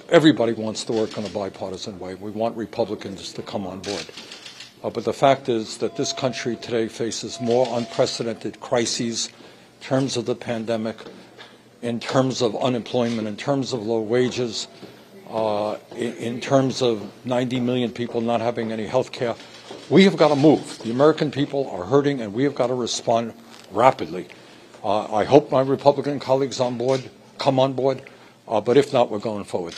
Everybody wants to work in a bipartisan way. We want Republicans to come on board. But the fact is that this country today faces more unprecedented crises in terms of the pandemic, in terms of unemployment, in terms of low wages, in terms of 90 million people not having any health care. We have got to move. The American people are hurting, and we have got to respond rapidly. I hope my Republican colleagues come on board, but if not, we're going forward.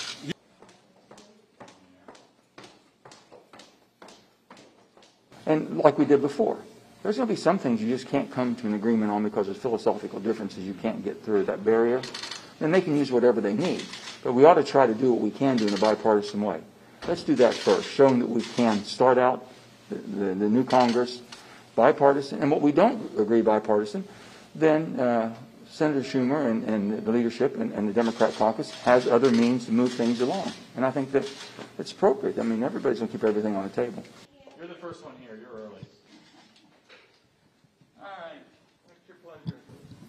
And like we did before, there's going to be some things you just can't come to an agreement on because of philosophical differences you can't get through that barrier. Then they can use whatever they need. But we ought to try to do what we can do in a bipartisan way. Let's do that first, showing that we can start out the new Congress bipartisan. And what we don't agree bipartisan, then Senator Schumer and the leadership and the Democrat caucus has other means to move things along. And I think that it's appropriate. I mean, everybody's going to keep everything on the table. You're the first one here. You're early. All right. What's your pleasure?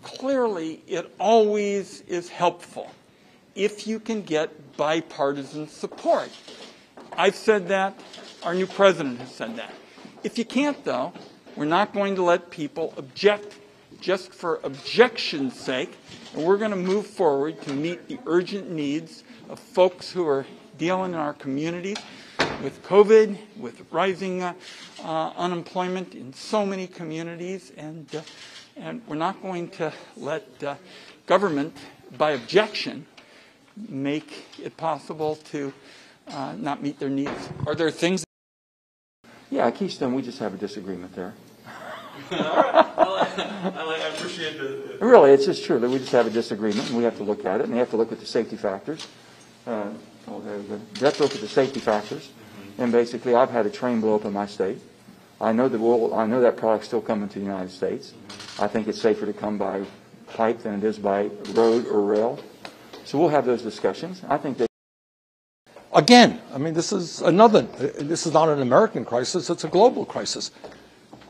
Clearly, it always is helpful if you can get bipartisan support. I've said that. Our new president has said that. If you can't, though, we're not going to let people object just for objection's sake, and we're going to move forward to meet the urgent needs of folks who are dealing in our communities with COVID, with rising unemployment in so many communities, and we're not going to let government, by objection, make it possible to not meet their needs. Are there things? Yeah, Keystone, we just have a disagreement there. All right. I appreciate the... Really, it's just true that we just have a disagreement, and we have to look at it, and we have to look at the safety factors. We have to look at the safety factors. And basically, I've had a train blow up in my state. I know that product's still coming to the United States. I think it's safer to come by pipe than it is by road or rail. So we'll have those discussions. I think that. Again, I mean, this is not an American crisis, it's a global crisis.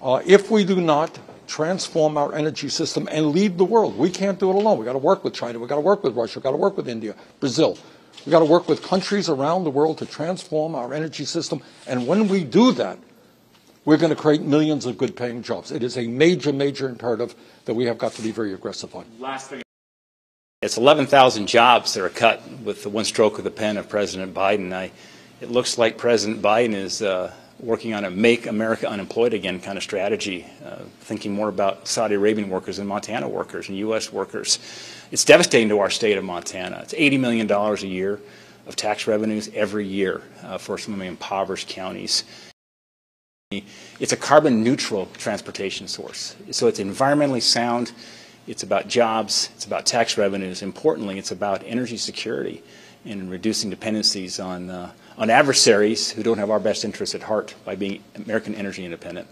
If we do not transform our energy system and lead the world, we can't do it alone. We've got to work with China, we've got to work with Russia, we've got to work with India, Brazil. We've got to work with countries around the world to transform our energy system. And when we do that, we're going to create millions of good-paying jobs. It is a major, major imperative that we have got to be very aggressive on. Last thing. It's 11,000 jobs that are cut with the one stroke of the pen of President Biden. It looks like President Biden is working on a make America unemployed again kind of strategy, thinking more about Saudi Arabian workers and Montana workers and U.S. workers. It's devastating to our state of Montana. It's $80 million a year of tax revenues every year for some of the impoverished counties. It's a carbon neutral transportation source. So it's environmentally sound. It's about jobs. It's about tax revenues. Importantly, it's about energy security and reducing dependencies on adversaries who don't have our best interests at heart by being American energy independent.